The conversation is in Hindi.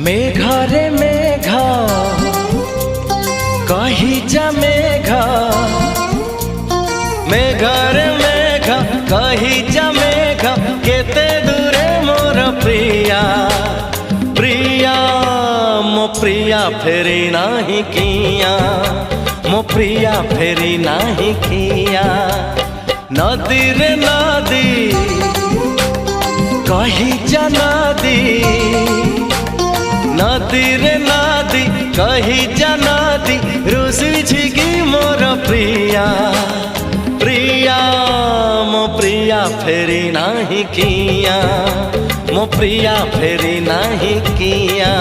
मेघरे मेघ कही जा मेघ, मेघरे मेघ कही जा मेघ, केते दूरे मोर प्रिया। प्रिया मो प्रिया फेरी नाही किया, मो प्रिया फेरी नाही किया। नदी रे नदी कही जा नदी, नदी रे नदी कही जा नदी, रुसी छिगी मोर प्रिया। प्रिया मो प्रिया फेरी नाही किया, मो प्रिया फेरी नाही किया।